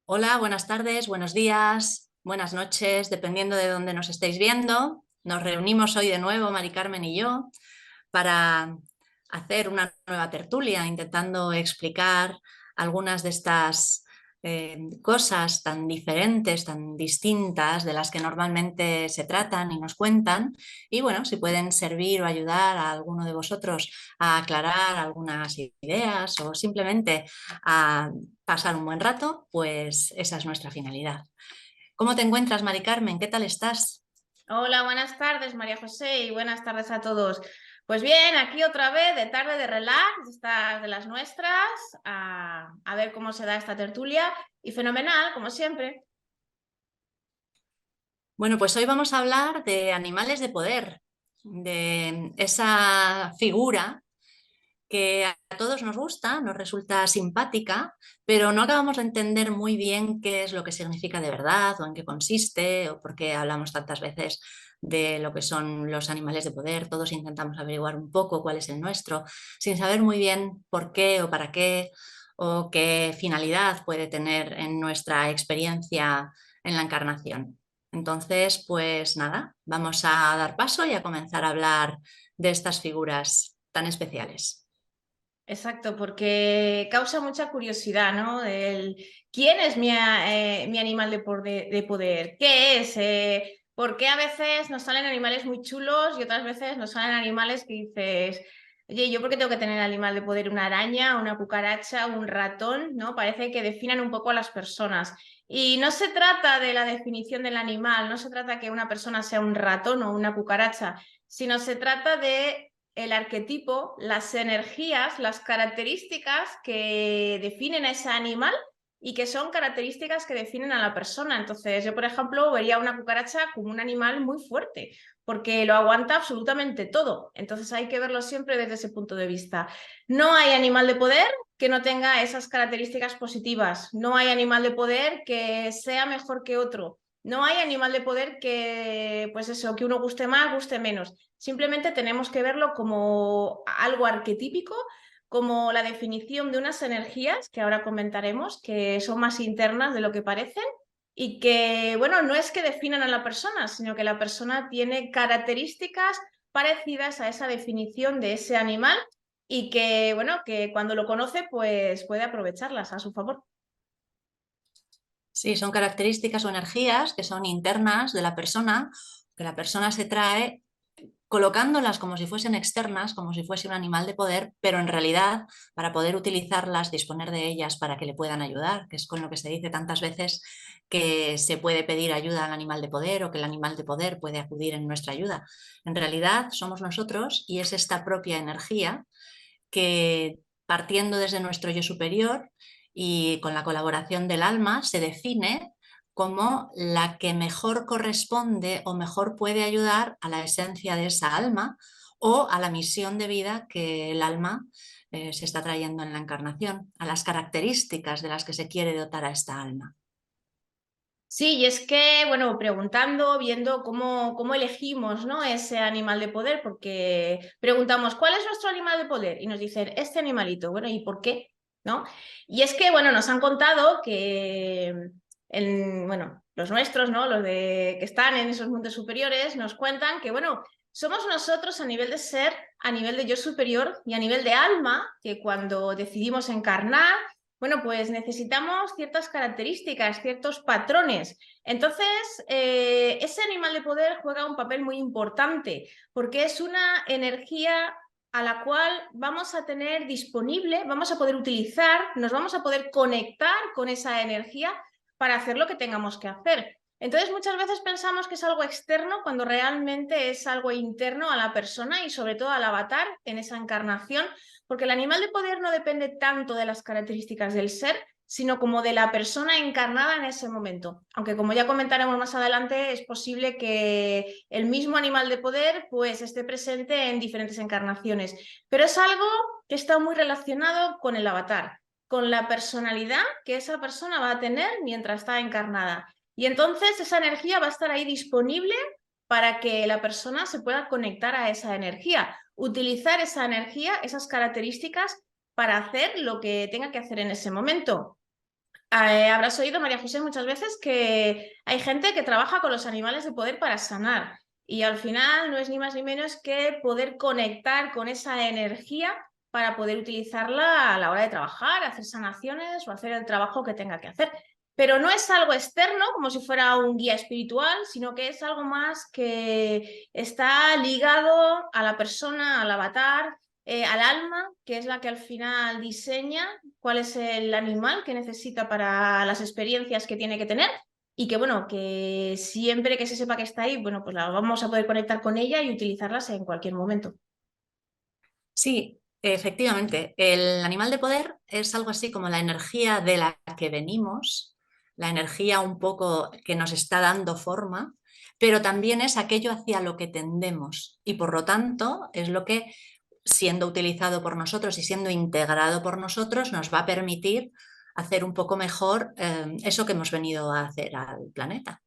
Hola, buenas tardes, buenos días, buenas noches, dependiendo de dónde nos estéis viendo. Nos reunimos hoy de nuevo, Mari Carmen y yo, para hacer una nueva tertulia, intentando explicar algunas de estas cosas tan diferentes, tan distintas de las que normalmente se tratan y nos cuentan. Y bueno, si pueden servir o ayudar a alguno de vosotros a aclarar algunas ideas o simplemente a pasar un buen rato, pues esa es nuestra finalidad. ¿Cómo te encuentras, Mari Carmen? ¿Qué tal estás? Hola, buenas tardes, María José, y buenas tardes a todos. Pues bien, aquí otra vez de tarde de relax, estas de las nuestras, a ver cómo se da esta tertulia, y fenomenal, como siempre. Bueno, pues hoy vamos a hablar de animales de poder, de esa figura que a todos nos gusta, nos resulta simpática, pero no acabamos de entender muy bien qué es lo que significa de verdad o en qué consiste o por qué hablamos tantas veces de lo que son los animales de poder. Todos intentamos averiguar un poco cuál es el nuestro, sin saber muy bien por qué o para qué o qué finalidad puede tener en nuestra experiencia en la encarnación. Entonces, pues nada, vamos a dar paso y a comenzar a hablar de estas figuras tan especiales. Exacto, porque causa mucha curiosidad, ¿no? ¿Quién es mi animal de poder? ¿Qué es? ¿Por qué a veces nos salen animales muy chulos y otras veces nos salen animales que dices, oye, ¿yo por qué tengo que tener animal de poder? ¿Una araña, una cucaracha, un ratón? ¿No? Parece que definen un poco a las personas. Y no se trata de la definición del animal, no se trata que una persona sea un ratón o una cucaracha, sino se trata de el arquetipo, las energías, las características que definen a ese animal y que son características que definen a la persona. Entonces, yo, por ejemplo, vería a una cucaracha como un animal muy fuerte, porque lo aguanta absolutamente todo. Entonces, hay que verlo siempre desde ese punto de vista. No hay animal de poder que no tenga esas características positivas. No hay animal de poder que sea mejor que otro. No hay animal de poder que, pues eso, que uno guste más, guste menos. Simplemente tenemos que verlo como algo arquetípico, como la definición de unas energías que ahora comentaremos, que son más internas de lo que parecen y que, bueno, no es que definan a la persona, sino que la persona tiene características parecidas a esa definición de ese animal y que, bueno, que cuando lo conoce, pues puede aprovecharlas a su favor. Sí, son características o energías que son internas de la persona, que la persona se trae colocándolas como si fuesen externas, como si fuese un animal de poder, pero en realidad para poder utilizarlas, disponer de ellas para que le puedan ayudar, que es con lo que se dice tantas veces que se puede pedir ayuda al animal de poder o que el animal de poder puede acudir en nuestra ayuda. En realidad somos nosotros y es esta propia energía que, partiendo desde nuestro yo superior y con la colaboración del alma, se define como la que mejor corresponde o mejor puede ayudar a la esencia de esa alma o a la misión de vida que el alma se está trayendo en la encarnación, a las características de las que se quiere dotar a esta alma. Sí, y es que, bueno, preguntando, viendo cómo elegimos, ¿no? Ese animal de poder, porque preguntamos, ¿cuál es nuestro animal de poder? Y nos dicen, este animalito, bueno, ¿y por qué? ¿No? Y es que, bueno, nos han contado que, bueno, los nuestros, ¿no? Que están en esos mundos superiores, nos cuentan que, bueno, somos nosotros a nivel de ser, a nivel de yo superior y a nivel de alma, que cuando decidimos encarnar, bueno, pues necesitamos ciertas características, ciertos patrones. Entonces, ese animal de poder juega un papel muy importante porque es una energía a la cual vamos a tener disponible, vamos a poder utilizar, nos vamos a poder conectar con esa energía para hacer lo que tengamos que hacer. Entonces, muchas veces pensamos que es algo externo cuando realmente es algo interno a la persona y sobre todo al avatar en esa encarnación, porque el animal de poder no depende tanto de las características del ser, sino como de la persona encarnada en ese momento. Aunque como ya comentaremos más adelante, es posible que el mismo animal de poder pues esté presente en diferentes encarnaciones. Pero es algo que está muy relacionado con el avatar, con la personalidad que esa persona va a tener mientras está encarnada. Y entonces esa energía va a estar ahí disponible para que la persona se pueda conectar a esa energía, utilizar esa energía, esas características para hacer lo que tenga que hacer en ese momento. Habrás oído, María José, muchas veces que hay gente que trabaja con los animales de poder para sanar y al final no es ni más ni menos que poder conectar con esa energía para poder utilizarla a la hora de trabajar, hacer sanaciones o hacer el trabajo que tenga que hacer. Pero no es algo externo, como si fuera un guía espiritual, sino que es algo más que está ligado a la persona, al avatar, al alma, que es la que al final diseña cuál es el animal que necesita para las experiencias que tiene que tener y que bueno, que siempre que se sepa que está ahí, bueno, pues la vamos a poder conectar con ella y utilizarlas en cualquier momento. Sí, efectivamente, el animal de poder es algo así como la energía de la que venimos, la energía un poco que nos está dando forma, pero también es aquello hacia lo que tendemos y por lo tanto es lo que, siendo utilizado por nosotros y siendo integrado por nosotros, nos va a permitir hacer un poco mejor eso que hemos venido a hacer al planeta.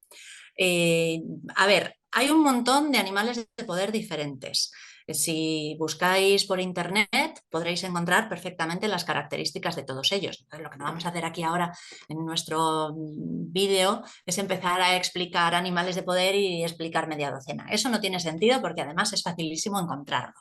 Eh, a ver, hay un montón de animales de poder diferentes. Si buscáis por internet podréis encontrar perfectamente las características de todos ellos. Entonces, lo que no vamos a hacer aquí ahora en nuestro vídeo es empezar a explicar animales de poder y explicar media docena. Eso no tiene sentido porque además es facilísimo encontrarlo.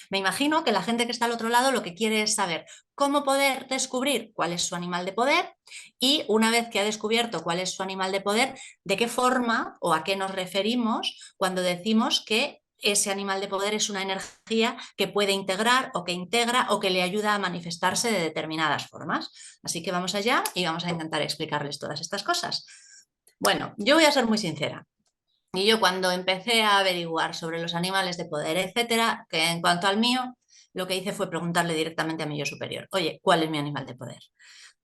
Me imagino que la gente que está al otro lado lo que quiere es saber cómo poder descubrir cuál es su animal de poder y una vez que ha descubierto cuál es su animal de poder, de qué forma o a qué nos referimos cuando decimos que ese animal de poder es una energía que puede integrar o que integra o que le ayuda a manifestarse de determinadas formas. Así que vamos allá y vamos a intentar explicarles todas estas cosas. Bueno, yo voy a ser muy sincera. Y yo cuando empecé a averiguar sobre los animales de poder, etcétera, que en cuanto al mío, lo que hice fue preguntarle directamente a mi yo superior, oye, ¿cuál es mi animal de poder?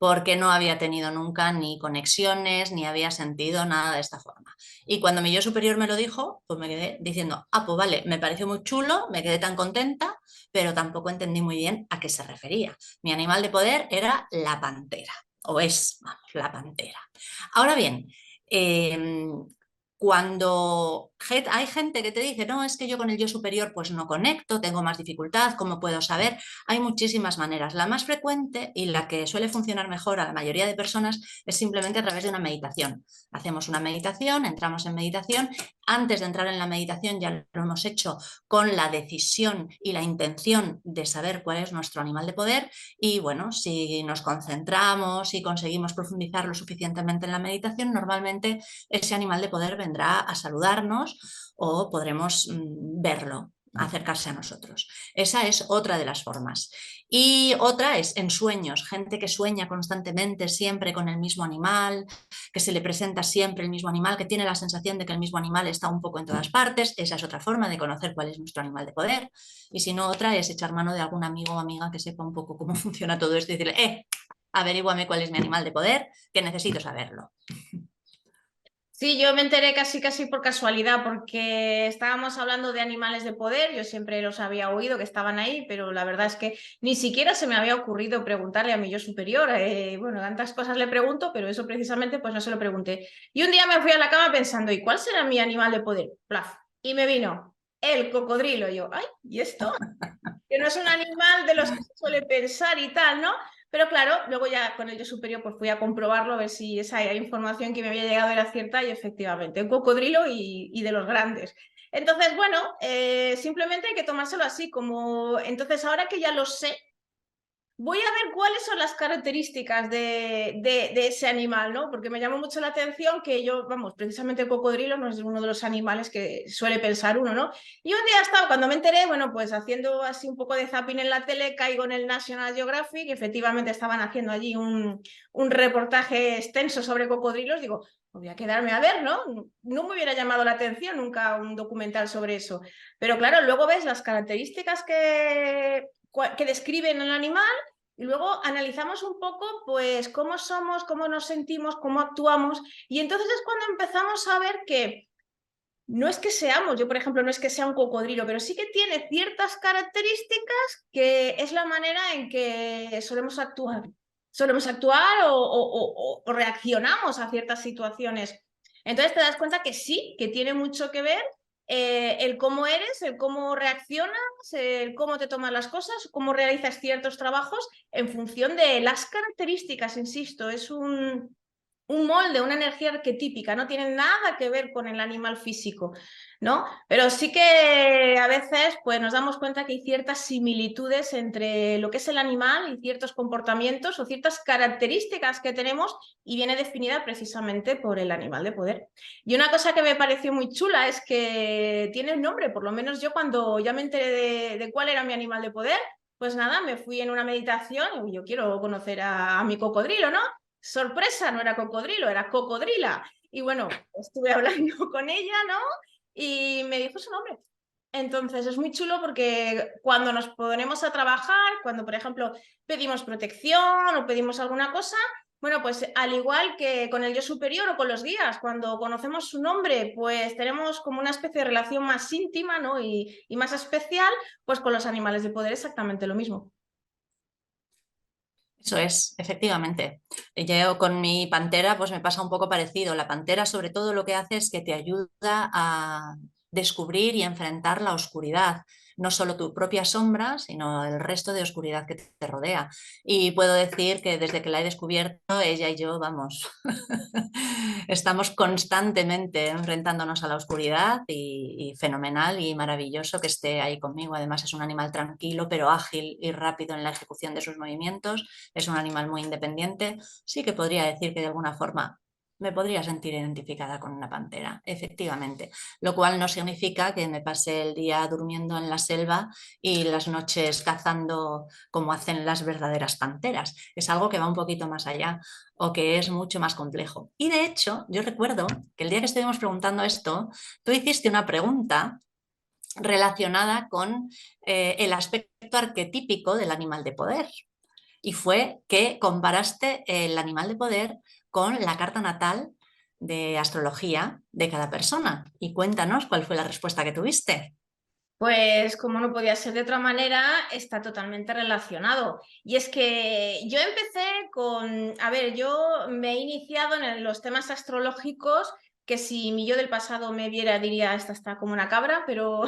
Porque no había tenido nunca ni conexiones, ni había sentido nada de esta forma. Y cuando mi yo superior me lo dijo, pues me quedé diciendo, ah, pues vale, me pareció muy chulo, me quedé tan contenta, pero tampoco entendí muy bien a qué se refería. Mi animal de poder era la pantera, o es, vamos, la pantera. Ahora bien, eh, cuando hay gente que te dice, no, es que yo con el yo superior pues no conecto, tengo más dificultad, ¿cómo puedo saber? Hay muchísimas maneras. La más frecuente y la que suele funcionar mejor a la mayoría de personas es simplemente a través de una meditación. Hacemos una meditación, entramos en meditación. Antes de entrar en la meditación ya lo hemos hecho con la decisión y la intención de saber cuál es nuestro animal de poder y bueno, si nos concentramos y conseguimos profundizar lo suficientemente en la meditación, normalmente ese animal de poder vendrá a saludarnos o podremos verlo, acercarse a nosotros. Esa es otra de las formas. Y otra es en sueños, gente que sueña constantemente siempre con el mismo animal, que se le presenta siempre el mismo animal, que tiene la sensación de que el mismo animal está un poco en todas partes. Esa es otra forma de conocer cuál es nuestro animal de poder. Y si no, otra es echar mano de algún amigo o amiga que sepa un poco cómo funciona todo esto y decirle, averíguame cuál es mi animal de poder, que necesito saberlo. Sí, yo me enteré casi casi por casualidad, porque estábamos hablando de animales de poder, yo siempre los había oído que estaban ahí, pero la verdad es que ni siquiera se me había ocurrido preguntarle a mi yo superior. Bueno, tantas cosas le pregunto, pero eso precisamente pues no se lo pregunté. Y un día me fui a la cama pensando, ¿y cuál será mi animal de poder? Plaf. Y me vino el cocodrilo. Yo, ay, ¿y esto? Que no es un animal de los que se suele pensar y tal, ¿no? Pero claro, luego ya con el yo superior pues fui a comprobarlo, a ver si esa información que me había llegado era cierta y efectivamente, un cocodrilo y de los grandes. Entonces, bueno, simplemente hay que tomárselo así, como entonces ahora que ya lo sé, voy a ver cuáles son las características de ese animal, ¿no? Porque me llamó mucho la atención que yo, vamos, precisamente el cocodrilo no es uno de los animales que suele pensar uno, ¿no? Y un día estaba, cuando me enteré, bueno, pues haciendo así un poco de zapping en la tele, caigo en el National Geographic, y efectivamente estaban haciendo allí un reportaje extenso sobre cocodrilos, digo, voy a quedarme a ver, ¿no? No me hubiera llamado la atención nunca un documental sobre eso. Pero claro, luego ves las características que describen el animal y luego analizamos un poco, pues, cómo somos, cómo nos sentimos, cómo actuamos. Y entonces es cuando empezamos a ver que no es que seamos, yo por ejemplo, no es que sea un cocodrilo, pero sí que tiene ciertas características que es la manera en que solemos actuar. Solemos actuar o reaccionamos a ciertas situaciones. Entonces te das cuenta que sí, que tiene mucho que ver el cómo eres, el cómo reaccionas, el cómo te tomas las cosas, cómo realizas ciertos trabajos en función de las características, insisto, es un molde, una energía arquetípica, no tiene nada que ver con el animal físico, ¿no? Pero sí que a veces pues, nos damos cuenta que hay ciertas similitudes entre lo que es el animal y ciertos comportamientos o ciertas características que tenemos y viene definida precisamente por el animal de poder. Y una cosa que me pareció muy chula es que tiene un nombre, por lo menos yo cuando ya me enteré de cuál era mi animal de poder, pues nada, me fui en una meditación y yo quiero conocer a mi cocodrilo, ¿no? Sorpresa, no era cocodrilo, era cocodrila. Y bueno, estuve hablando con ella, ¿no? Y me dijo su nombre. Entonces es muy chulo porque cuando nos ponemos a trabajar, cuando por ejemplo pedimos protección o pedimos alguna cosa, bueno, pues al igual que con el yo superior o con los guías, cuando conocemos su nombre, pues tenemos como una especie de relación más íntima, ¿no? Y más especial, pues con los animales de poder exactamente lo mismo. Eso es, efectivamente. Yo con mi pantera pues me pasa un poco parecido. La pantera sobre todo lo que hace es que te ayuda a descubrir y enfrentar la oscuridad, no solo tu propia sombra, sino el resto de oscuridad que te rodea. Y puedo decir que desde que la he descubierto, ella y yo, vamos, estamos constantemente enfrentándonos a la oscuridad y fenomenal y maravilloso que esté ahí conmigo. Además es un animal tranquilo, pero ágil y rápido en la ejecución de sus movimientos. Es un animal muy independiente. Sí que podría decir que de alguna forma me podría sentir identificada con una pantera, efectivamente, lo cual no significa que me pase el día durmiendo en la selva y las noches cazando como hacen las verdaderas panteras. Es algo que va un poquito más allá o que es mucho más complejo. Y de hecho, yo recuerdo que el día que estuvimos preguntando esto, tú hiciste una pregunta relacionada con el aspecto arquetípico del animal de poder. Y fue que comparaste el animal de poder con la carta natal de astrología de cada persona. Y cuéntanos cuál fue la respuesta que tuviste. Pues como no podía ser de otra manera, está totalmente relacionado. Y es que yo empecé con, a ver, yo me he iniciado en los temas astrológicos, que si mi yo del pasado me viera diría, esta está como una cabra, pero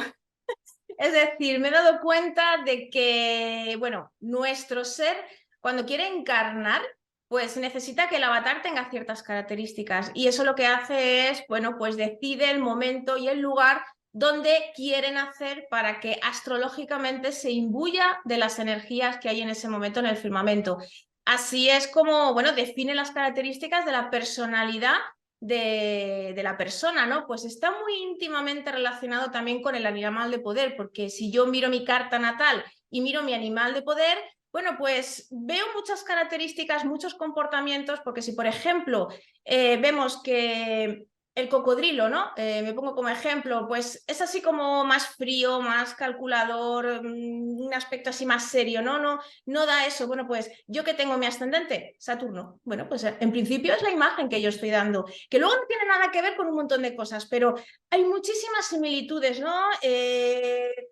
es decir, me he dado cuenta de que, bueno, nuestro ser, cuando quiere encarnar, pues necesita que el avatar tenga ciertas características. Y eso lo que hace es, bueno, pues decide el momento y el lugar donde quieren hacer para que astrológicamente se imbuya de las energías que hay en ese momento en el firmamento. Así es como, bueno, define las características de la personalidad de la persona, ¿no? Pues está muy íntimamente relacionado también con el animal de poder, porque si yo miro mi carta natal y miro mi animal de poder, bueno, pues veo muchas características, muchos comportamientos, porque si, por ejemplo, vemos que el cocodrilo, ¿no? Me pongo como ejemplo, pues es así como más frío, más calculador, un aspecto así más serio, ¿no? No da eso. Bueno, pues yo que tengo mi ascendente, Saturno. Bueno, pues en principio es la imagen que yo estoy dando, que luego no tiene nada que ver con un montón de cosas, pero hay muchísimas similitudes, ¿no?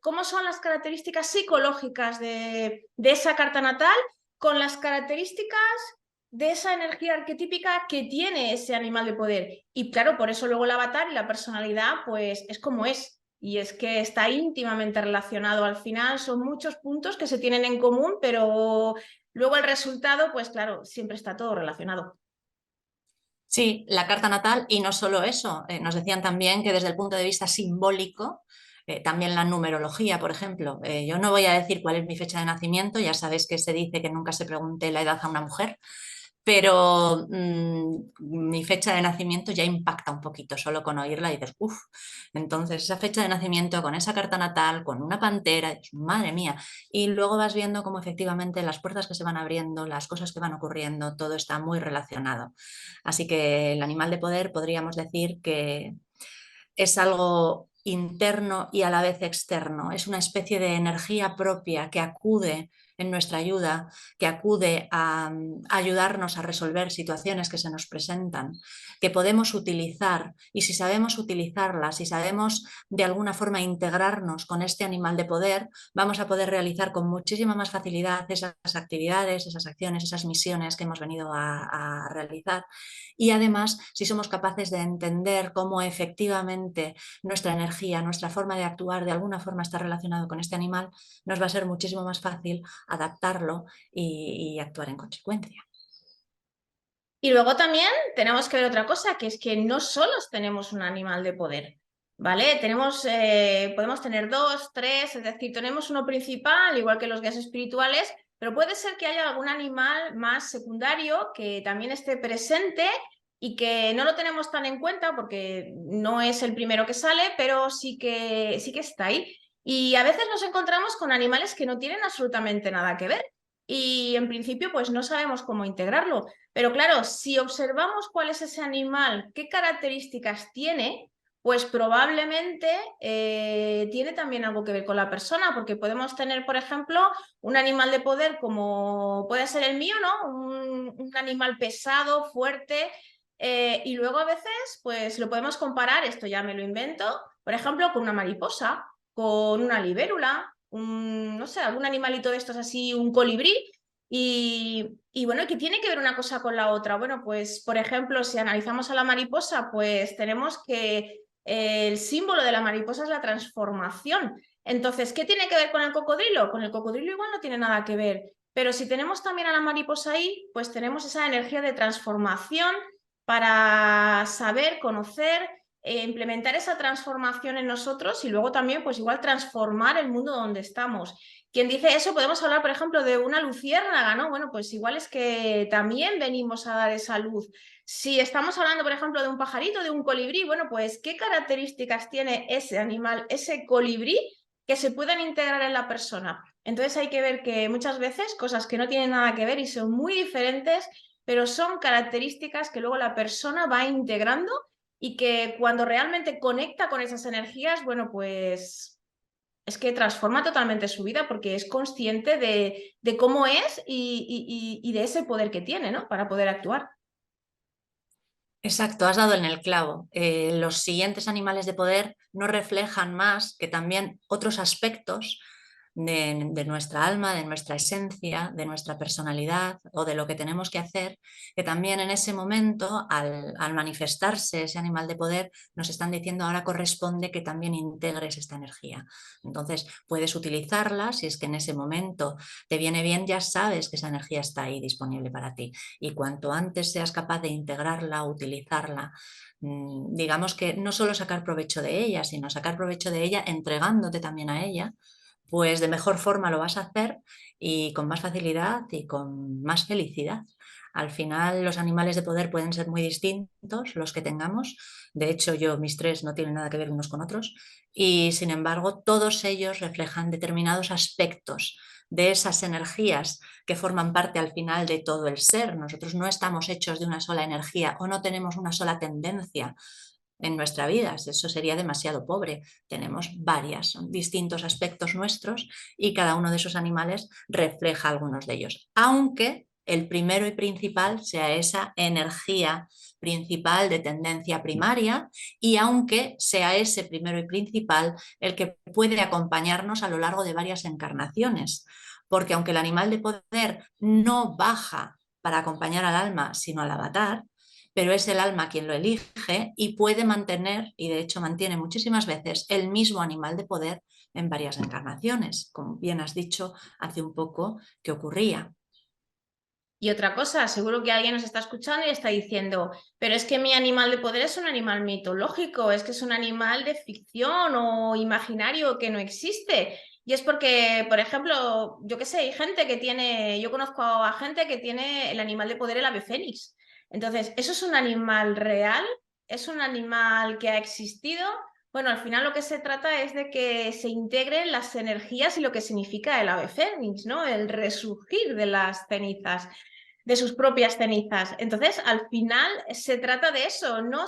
¿Cómo son las características psicológicas de esa carta natal con las características de esa energía arquetípica que tiene ese animal de poder? Y claro, por eso luego el avatar y la personalidad, pues es como es. Y es que está íntimamente relacionado. Al final son muchos puntos que se tienen en común, pero luego el resultado, pues claro, siempre está todo relacionado. Sí, la carta natal y no solo eso, nos decían también que desde el punto de vista simbólico, también la numerología, por ejemplo, yo no voy a decir cuál es mi fecha de nacimiento, ya sabéis que se dice que nunca se pregunte la edad a una mujer, pero mi fecha de nacimiento ya impacta un poquito solo con oírla y dices, uff, entonces esa fecha de nacimiento con esa carta natal, con una pantera, madre mía, y luego vas viendo cómo efectivamente las puertas que se van abriendo, las cosas que van ocurriendo, todo está muy relacionado. Así que el animal de poder podríamos decir que es algo interno y a la vez externo, es una especie de energía propia que acude en nuestra ayuda, que acude a ayudarnos a resolver situaciones que se nos presentan, que podemos utilizar, y si sabemos utilizarlas, si sabemos de alguna forma integrarnos con este animal de poder, vamos a poder realizar con muchísima más facilidad esas actividades, esas acciones, esas misiones que hemos venido a realizar. Y además, si somos capaces de entender cómo efectivamente nuestra energía, nuestra forma de actuar de alguna forma está relacionado con este animal, nos va a ser muchísimo más fácil adaptarlo y actuar en consecuencia. Y luego también tenemos que ver otra cosa, que es que no solos tenemos un animal de poder, ¿vale? Podemos tener dos, tres, es decir, tenemos uno principal, igual que los guías espirituales, pero puede ser que haya algún animal más secundario que también esté presente y que no lo tenemos tan en cuenta porque no es el primero que sale, pero sí que está ahí. Y a veces nos encontramos con animales que no tienen absolutamente nada que ver. Y en principio, pues no sabemos cómo integrarlo. Pero claro, si observamos cuál es ese animal, qué características tiene, pues probablemente tiene también algo que ver con la persona, porque podemos tener, por ejemplo, un animal de poder como puede ser el mío, ¿no? Un animal pesado, fuerte, y luego a veces, pues lo podemos comparar, esto ya me lo invento, por ejemplo, con una mariposa, con una libélula, no sé, algún animalito de estos así, un colibrí. Y bueno, ¿qué tiene que ver una cosa con la otra? Bueno, pues por ejemplo, si analizamos a la mariposa, pues tenemos que el símbolo de la mariposa es la transformación. Entonces, ¿qué tiene que ver con el cocodrilo? Con el cocodrilo igual no tiene nada que ver, pero si tenemos también a la mariposa ahí, pues tenemos esa energía de transformación para saber, conocer, implementar esa transformación en nosotros y luego también, pues igual transformar el mundo donde estamos. Quien dice eso, podemos hablar, por ejemplo, de una luciérnaga, ¿no? Bueno, pues igual es que también venimos a dar esa luz. Si estamos hablando, por ejemplo, de un pajarito, de un colibrí, bueno, pues ¿qué características tiene ese animal, ese colibrí, que se puedan integrar en la persona? Entonces hay que ver que muchas veces cosas que no tienen nada que ver y son muy diferentes, pero son características que luego la persona va integrando y que cuando realmente conecta con esas energías, bueno, pues es que transforma totalmente su vida porque es consciente de cómo es y de ese poder que tiene, ¿no? Para poder actuar. Exacto, has dado en el clavo. Los siguientes animales de poder no reflejan más que también otros aspectos de nuestra alma, de nuestra esencia, de nuestra personalidad o de lo que tenemos que hacer, que también en ese momento, al manifestarse ese animal de poder, nos están diciendo ahora corresponde que también integres esta energía. Entonces, puedes utilizarla, si es que en ese momento te viene bien, ya sabes que esa energía está ahí disponible para ti. Y cuanto antes seas capaz de integrarla, utilizarla, digamos que no solo sacar provecho de ella, sino sacar provecho de ella entregándote también a ella, pues de mejor forma lo vas a hacer y con más facilidad y con más felicidad. Al final los animales de poder pueden ser muy distintos los que tengamos. De hecho, mis tres no tienen nada que ver unos con otros y sin embargo todos ellos reflejan determinados aspectos de esas energías que forman parte al final de todo el ser. Nosotros no estamos hechos de una sola energía o no tenemos una sola tendencia en nuestra vida, eso sería demasiado pobre. Tenemos varias, son distintos aspectos nuestros y cada uno de esos animales refleja algunos de ellos, aunque el primero y principal sea esa energía principal de tendencia primaria y aunque sea ese primero y principal el que puede acompañarnos a lo largo de varias encarnaciones, porque aunque el animal de poder no baja para acompañar al alma, sino al avatar, pero es el alma quien lo elige y puede mantener, y de hecho mantiene muchísimas veces, el mismo animal de poder en varias encarnaciones, como bien has dicho hace un poco que ocurría. Y otra cosa, seguro que alguien nos está escuchando y está diciendo, pero es que mi animal de poder es un animal mitológico, es que es un animal de ficción o imaginario que no existe. Y es porque, por ejemplo, yo qué sé, hay gente que tiene, yo conozco a gente que tiene el animal de poder el ave fénix. Entonces, ¿eso es un animal real? ¿Es un animal que ha existido? Bueno, al final lo que se trata es de que se integren las energías y lo que significa el ave fénix, ¿no? El resurgir de las cenizas, de sus propias cenizas. Entonces, al final se trata de eso, no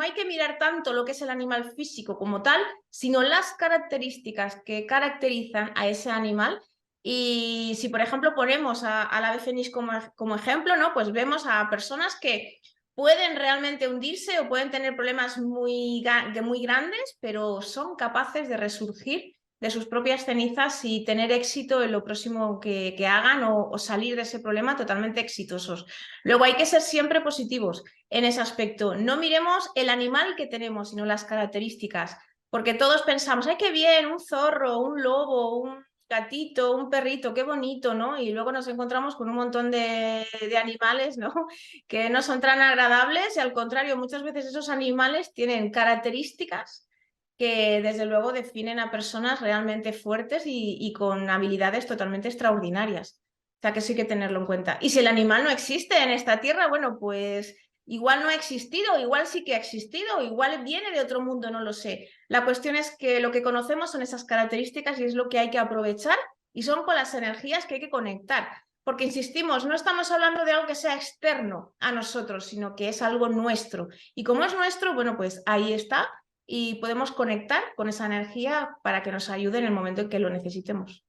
hay que mirar tanto lo que es el animal físico como tal, sino las características que caracterizan a ese animal Y si, por ejemplo, ponemos al ave fénix como ejemplo, ¿no? Pues vemos a personas que pueden realmente hundirse o pueden tener problemas muy grandes, pero son capaces de resurgir de sus propias cenizas y tener éxito en lo próximo que hagan o salir de ese problema totalmente exitosos. Luego hay que ser siempre positivos en ese aspecto. No miremos el animal que tenemos, sino las características, porque todos pensamos, ¡ay, qué bien! Un zorro, un lobo, un gatito, un perrito, qué bonito, ¿no? Y luego nos encontramos con un montón de animales, ¿no? Que no son tan agradables y al contrario, muchas veces esos animales tienen características que desde luego definen a personas realmente fuertes y con habilidades totalmente extraordinarias. O sea que sí hay que tenerlo en cuenta. Y si el animal no existe en esta tierra, bueno, pues igual no ha existido, igual sí que ha existido, igual viene de otro mundo, no lo sé. La cuestión es que lo que conocemos son esas características y es lo que hay que aprovechar y son con las energías que hay que conectar. Porque insistimos, no estamos hablando de algo que sea externo a nosotros, sino que es algo nuestro. Y como es nuestro, bueno, pues ahí está y podemos conectar con esa energía para que nos ayude en el momento en que lo necesitemos.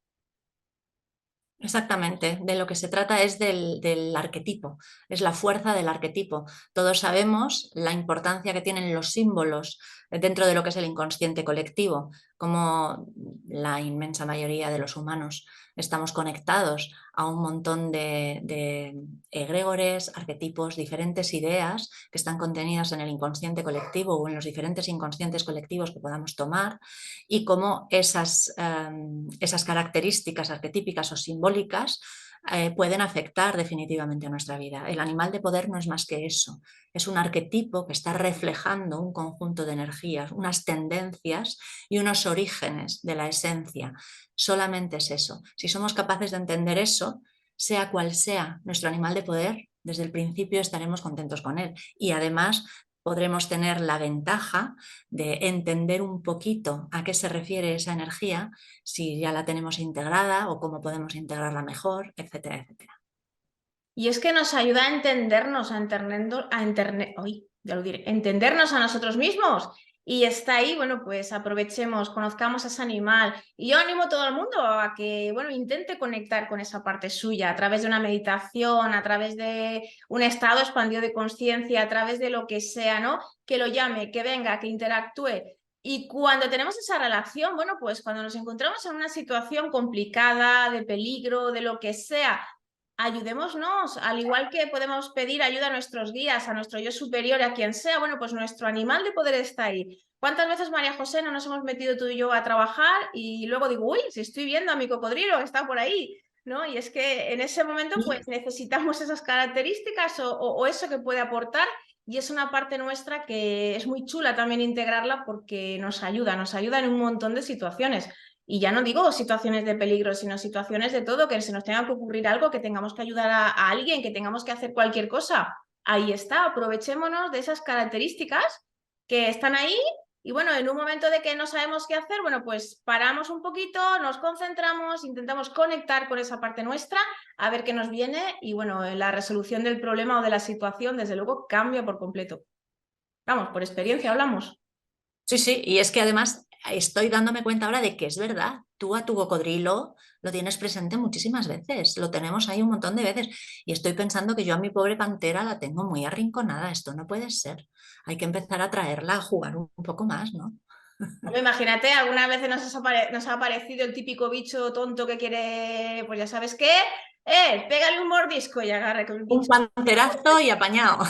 Exactamente, de lo que se trata es del arquetipo, es la fuerza del arquetipo. Todos sabemos la importancia que tienen los símbolos dentro de lo que es el inconsciente colectivo, como la inmensa mayoría de los humanos estamos conectados a un montón de egregores, arquetipos, diferentes ideas que están contenidas en el inconsciente colectivo o en los diferentes inconscientes colectivos que podamos tomar y cómo esas características arquetípicas o simbólicas pueden afectar definitivamente a nuestra vida. El animal de poder no es más que eso, es un arquetipo que está reflejando un conjunto de energías, unas tendencias y unos orígenes de la esencia. Solamente es eso. Si somos capaces de entender eso, sea cual sea nuestro animal de poder, desde el principio estaremos contentos con él. Y además podremos tener la ventaja de entender un poquito a qué se refiere esa energía, si ya la tenemos integrada o cómo podemos integrarla mejor, etcétera, etcétera. Y es que nos ayuda a entendernos, ya lo diré, entendernos a nosotros mismos. Y está ahí, bueno, pues aprovechemos, conozcamos a ese animal. Y yo animo a todo el mundo a que, bueno, intente conectar con esa parte suya a través de una meditación, a través de un estado expandido de conciencia, a través de lo que sea, ¿no? Que lo llame, que venga, que interactúe. Y cuando tenemos esa relación, bueno, pues cuando nos encontramos en una situación complicada, de peligro, de lo que sea, ayudémonos, al igual que podemos pedir ayuda a nuestros guías, a nuestro yo superior, a quien sea, bueno, pues nuestro animal de poder está ahí. ¿Cuántas veces, María José, no nos hemos metido tú y yo a trabajar y luego digo, uy, si estoy viendo a mi cocodrilo que está por ahí, ¿no? Y es que en ese momento pues necesitamos esas características o eso que puede aportar y es una parte nuestra que es muy chula también integrarla porque nos ayuda en un montón de situaciones. Y ya no digo situaciones de peligro, sino situaciones de todo, que se nos tenga que ocurrir algo, que tengamos que ayudar a alguien, que tengamos que hacer cualquier cosa. Ahí está, aprovechémonos de esas características que están ahí y bueno, en un momento de que no sabemos qué hacer, bueno, pues paramos un poquito, nos concentramos, intentamos conectar con esa parte nuestra, a ver qué nos viene y bueno, la resolución del problema o de la situación, desde luego, cambia por completo. Vamos, por experiencia hablamos. Sí, sí, y es que además estoy dándome cuenta ahora de que es verdad, tú a tu cocodrilo lo tienes presente muchísimas veces, lo tenemos ahí un montón de veces y estoy pensando que yo a mi pobre pantera la tengo muy arrinconada, esto no puede ser, hay que empezar a traerla a jugar un poco más, ¿no? Imagínate, algunas veces nos ha aparecido el típico bicho tonto que quiere, pues ya sabes qué, pégale un mordisco y agarre con el Un bicho. panterazo y apañado.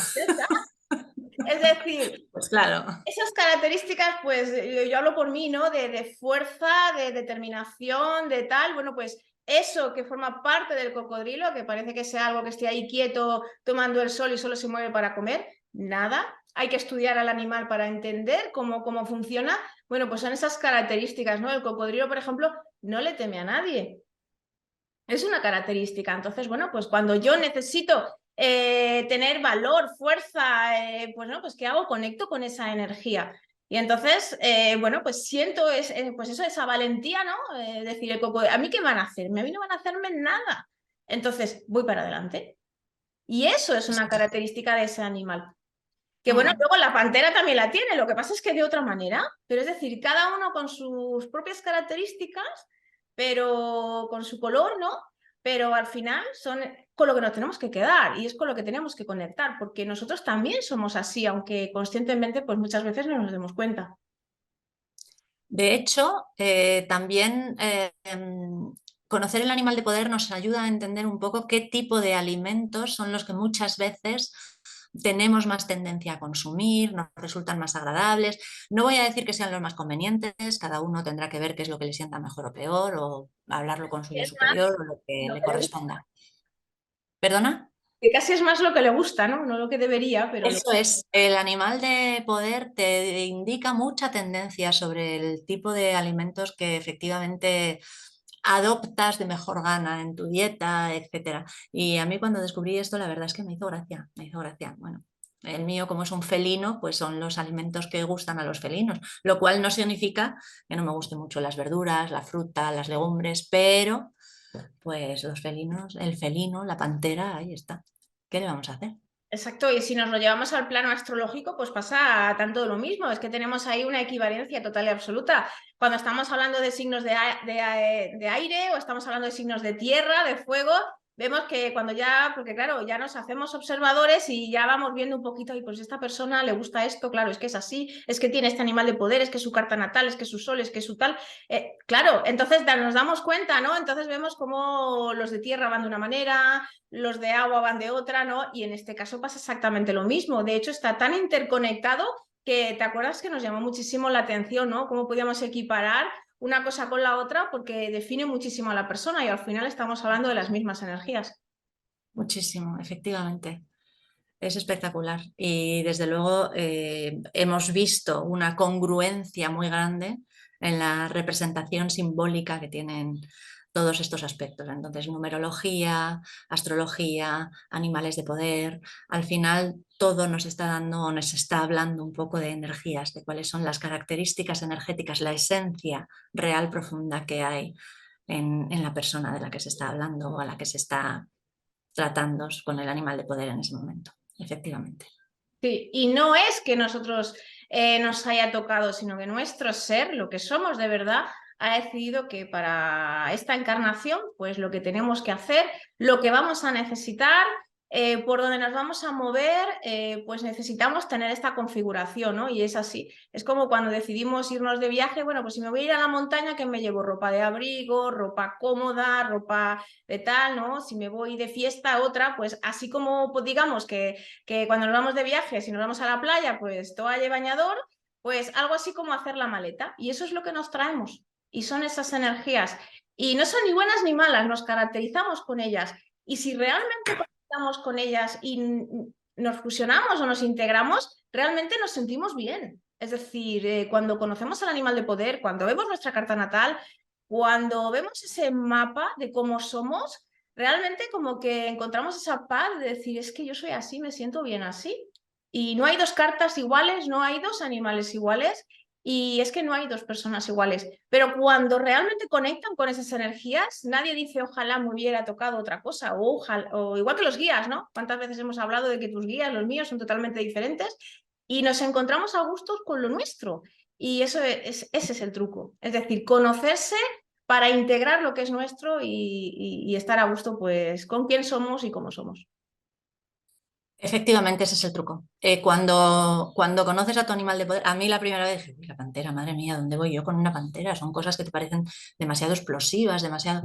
Es decir, Pues claro. esas características, pues yo hablo por mí, ¿no? De fuerza, de determinación, de tal, bueno, pues eso que forma parte del cocodrilo, que parece que sea algo que esté ahí quieto tomando el sol y solo se mueve para comer, nada. Hay que estudiar al animal para entender cómo funciona. Bueno, pues son esas características, ¿no? El cocodrilo, por ejemplo, no le teme a nadie. Es una característica. Entonces, bueno, pues cuando yo necesito tener valor, fuerza, pues no, pues ¿qué hago? Conecto con esa energía. Y entonces, bueno, pues siento pues eso, esa valentía, ¿no? Decir, ¿a mí qué van a hacerme? A mí no van a hacerme nada. Entonces, voy para adelante. Y eso es una característica de ese animal. Que bueno, luego la pantera también la tiene, lo que pasa es que de otra manera. Pero es decir, cada uno con sus propias características pero con su color, ¿no? Pero al final son con lo que nos tenemos que quedar y es con lo que tenemos que conectar, porque nosotros también somos así, aunque conscientemente pues muchas veces no nos demos cuenta. De hecho, también conocer el animal de poder nos ayuda a entender un poco qué tipo de alimentos son los que muchas veces tenemos más tendencia a consumir, nos resultan más agradables. No voy a decir que sean los más convenientes, cada uno tendrá que ver qué es lo que le sienta mejor o peor, o hablarlo con su yo Es superior o lo que lo le que le gusta. corresponda. ¿Perdona? Que casi es más lo que le gusta, ¿no? No lo que debería, pero Eso es, el animal de poder te indica mucha tendencia sobre el tipo de alimentos que efectivamente adoptas de mejor gana en tu dieta, etcétera. Y a mí cuando descubrí esto, la verdad es que me hizo gracia, me hizo gracia. Bueno, el mío, como es un felino, pues son los alimentos que gustan a los felinos, lo cual no significa que no me gusten mucho las verduras, la fruta, las legumbres, pero pues los felinos, el felino, la pantera, ahí está. ¿Qué le vamos a hacer? exacto, y si nos lo llevamos al plano astrológico, pues pasa tanto lo mismo, es que tenemos ahí una equivalencia total y absoluta. Cuando estamos hablando de signos de aire o estamos hablando de signos de tierra, de fuego, vemos que cuando ya, porque claro, ya nos hacemos observadores y ya vamos viendo un poquito, y pues a esta persona le gusta esto, claro, es que es así, es que tiene este animal de poder, es que es su carta natal, es que es su sol, es que es su tal. Claro, entonces nos damos cuenta, ¿no? Entonces vemos cómo los de tierra van de una manera, los de agua van de otra, ¿no? Y en este caso pasa exactamente lo mismo. De hecho, está tan interconectado que te acuerdas que nos llamó muchísimo la atención, ¿no? Cómo podíamos equiparar una cosa con la otra porque define muchísimo a la persona y al final estamos hablando de las mismas energías. Muchísimo, efectivamente. Es espectacular y desde luego hemos visto una congruencia muy grande en la representación simbólica que tienen todos estos aspectos. Entonces, numerología, astrología, animales de poder, al final todo nos está dando o nos está hablando un poco de energías, de cuáles son las características energéticas, la esencia real profunda que hay en la persona de la que se está hablando o a la que se está tratando con el animal de poder en ese momento. Efectivamente. Sí, y no es que nosotros nos haya tocado, sino que nuestro ser, lo que somos de verdad, ha decidido que para esta encarnación, pues lo que tenemos que hacer, lo que vamos a necesitar, por donde nos vamos a mover, pues necesitamos tener esta configuración, ¿no? Y es así. Es como cuando decidimos irnos de viaje, bueno, pues si me voy a ir a la montaña, ¿qué me llevo? Ropa de abrigo, ropa cómoda, ropa de tal, ¿no? Si me voy de fiesta, otra, pues así como pues, digamos que cuando nos vamos de viaje, si nos vamos a la playa, pues toalla y bañador, pues algo así como hacer la maleta. Y eso es lo que nos traemos. Y son esas energías. Y no son ni buenas ni malas, nos caracterizamos con ellas. Y si realmente conectamos con ellas y nos fusionamos o nos integramos, realmente nos sentimos bien. Es decir, cuando conocemos al animal de poder, cuando vemos nuestra carta natal, cuando vemos ese mapa de cómo somos, realmente como que encontramos esa paz de decir, es que yo soy así, me siento bien así. Y no hay dos cartas iguales, no hay dos animales iguales y es que no hay dos personas iguales. Pero cuando realmente conectan con esas energías, nadie dice, ojalá me hubiera tocado otra cosa o, ojalá, o igual que los guías, ¿no? ¿Cuántas veces hemos hablado de que tus guías, los míos, son totalmente diferentes? Y nos encontramos a gustos con lo nuestro. Y eso ese es el truco. Es decir, conocerse para integrar lo que es nuestro y estar a gusto pues con quién somos y cómo somos. Efectivamente, ese es el truco. Cuando conoces a tu animal de poder, a mí la primera vez dije, "Uy, la pantera, madre mía, ¿dónde voy yo con una pantera? Son cosas que te parecen demasiado explosivas, demasiado...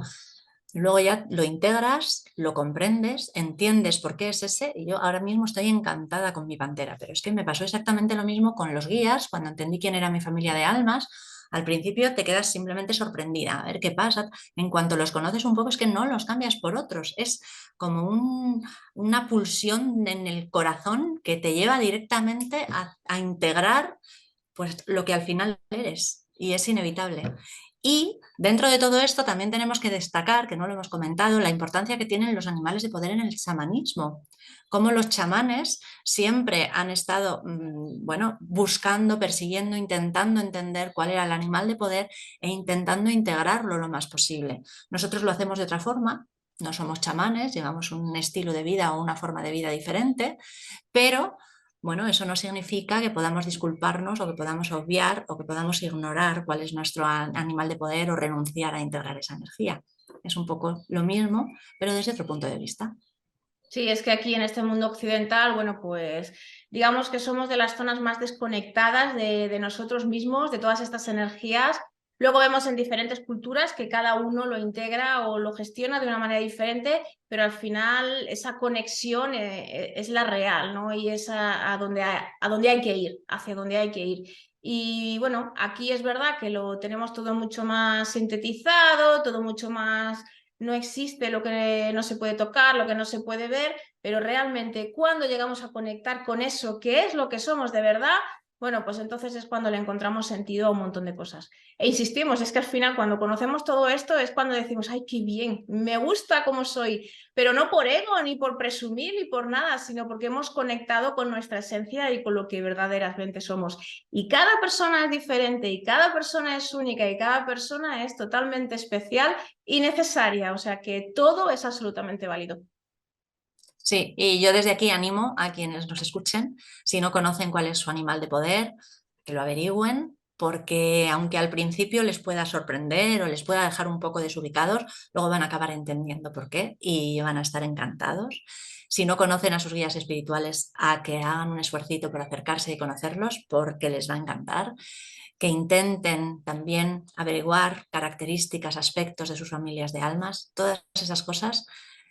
Luego ya lo integras, lo comprendes, entiendes por qué es ese y yo ahora mismo estoy encantada con mi pantera, pero es que me pasó exactamente lo mismo con los guías cuando entendí quién era mi familia de almas. Al principio te quedas simplemente sorprendida, a ver qué pasa. En cuanto los conoces un poco es que no los cambias por otros, es como una pulsión en el corazón que te lleva directamente a integrar pues, lo que al final eres y es inevitable. Y dentro de todo esto también tenemos que destacar, que no lo hemos comentado, la importancia que tienen los animales de poder en el chamanismo. Como los chamanes siempre han estado, bueno, buscando, persiguiendo, intentando entender cuál era el animal de poder e intentando integrarlo lo más posible. Nosotros lo hacemos de otra forma, no somos chamanes, llevamos un estilo de vida o una forma de vida diferente, pero bueno, eso no significa que podamos disculparnos o que podamos obviar o que podamos ignorar cuál es nuestro animal de poder o renunciar a integrar esa energía. Es un poco lo mismo, pero desde otro punto de vista. Sí, es que aquí en este mundo occidental, bueno, pues digamos que somos de las zonas más desconectadas de nosotros mismos, de todas estas energías. Luego vemos en diferentes culturas que cada uno lo integra o lo gestiona de una manera diferente, pero al final esa conexión es la real, ¿no? Y es a donde hay que ir, hacia donde hay que ir. Y bueno, aquí es verdad que lo tenemos todo mucho más sintetizado, todo mucho más, no existe lo que no se puede tocar, lo que no se puede ver, pero realmente cuando llegamos a conectar con eso que es lo que somos de verdad, bueno, pues entonces es cuando le encontramos sentido a un montón de cosas. E insistimos, es que al final cuando conocemos todo esto es cuando decimos, ay, qué bien, me gusta cómo soy, pero no por ego, ni por presumir, ni por nada, sino porque hemos conectado con nuestra esencia y con lo que verdaderamente somos. Y cada persona es diferente, y cada persona es única, y cada persona es totalmente especial y necesaria, o sea que todo es absolutamente válido. Sí, y yo desde aquí animo a quienes nos escuchen, si no conocen cuál es su animal de poder, que lo averigüen, porque aunque al principio les pueda sorprender o les pueda dejar un poco desubicados, luego van a acabar entendiendo por qué y van a estar encantados. Si no conocen a sus guías espirituales, a que hagan un esfuercito por acercarse y conocerlos, porque les va a encantar. Que intenten también averiguar características, aspectos de sus familias de almas, todas esas cosas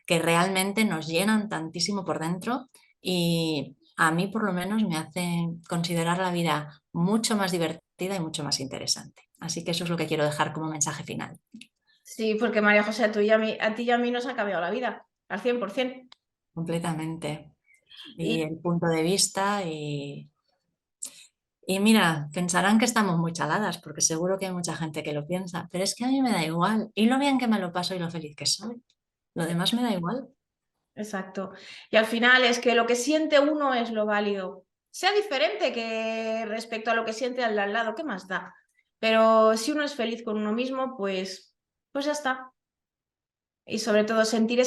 que realmente nos llenan tantísimo por dentro y a mí por lo menos me hacen considerar la vida mucho más divertida y mucho más interesante. Así que eso es lo que quiero dejar como mensaje final. Sí, porque María José, a ti y a mí nos ha cambiado la vida, al 100%. Completamente. Y Y, el punto de vista y mira, pensarán que estamos muy chaladas porque seguro que hay mucha gente que lo piensa, pero es que a mí me da igual y lo bien que me lo paso y lo feliz que soy. Lo demás me da igual. exacto. Y al final es que lo que siente uno es lo válido. Sea diferente que respecto a lo que siente al de al lado, ¿qué más da? Pero si uno es feliz con uno mismo, pues ya está. Y sobre todo sentir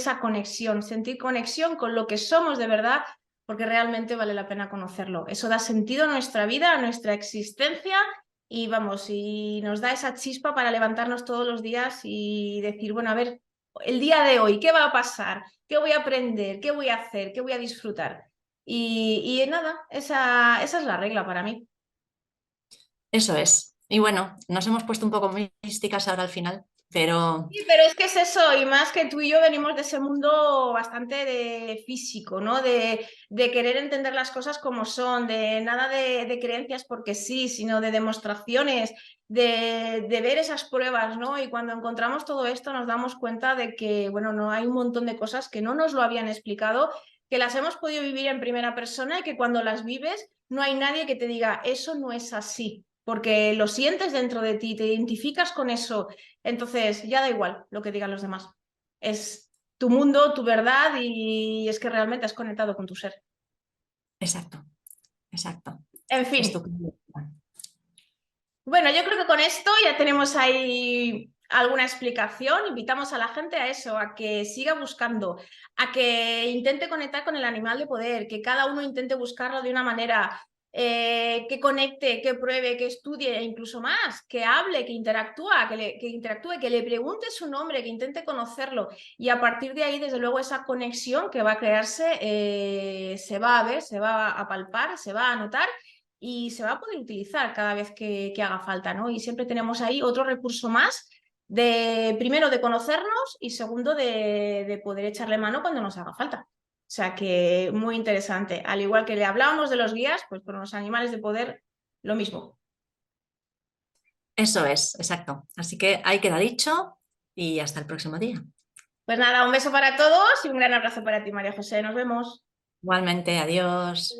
conexión con lo que somos de verdad, porque realmente vale la pena conocerlo. Eso da sentido a nuestra vida, a nuestra existencia y vamos, y nos da esa chispa para levantarnos todos los días y decir, bueno, a ver, el día de hoy, ¿qué va a pasar? ¿Qué voy a aprender? ¿Qué voy a hacer? ¿Qué voy a disfrutar? Y nada, esa es la regla para mí. Eso es. Y bueno, nos hemos puesto un poco místicas ahora al final, pero Sí, pero es que es eso, y más que tú y yo venimos de ese mundo bastante de físico, ¿no? De querer entender las cosas como son, de nada de creencias porque sí, sino de demostraciones, de ver esas pruebas, ¿no? Y cuando encontramos todo esto nos damos cuenta de que, bueno, no hay un montón de cosas que no nos lo habían explicado, que las hemos podido vivir en primera persona y que cuando las vives no hay nadie que te diga, eso no es así, porque lo sientes dentro de ti, te identificas con eso. Entonces, ya da igual lo que digan los demás. Es tu mundo, tu verdad y es que realmente has conectado con tu ser. exacto, exacto. En fin, Estupendo. bueno, yo creo que con esto ya tenemos ahí alguna explicación. Invitamos a la gente a eso, a que siga buscando, a que intente conectar con el animal de poder, que cada uno intente buscarlo de una manera que conecte, que pruebe, que estudie e incluso más, que hable, que interactúe, que le pregunte su nombre, que intente conocerlo y a partir de ahí, desde luego, esa conexión que va a crearse se va a ver, se va a palpar, se va a notar y se va a poder utilizar cada vez que haga falta, ¿no? Y siempre tenemos ahí otro recurso más de, primero, de conocernos y segundo, de poder echarle mano cuando nos haga falta. O sea que muy interesante. Al igual que le hablábamos de los guías, pues con los animales de poder, lo mismo. Eso es, exacto. Así que ahí queda dicho y hasta el próximo día. Pues nada, un beso para todos y un gran abrazo para ti, María José. Nos vemos. Igualmente, adiós.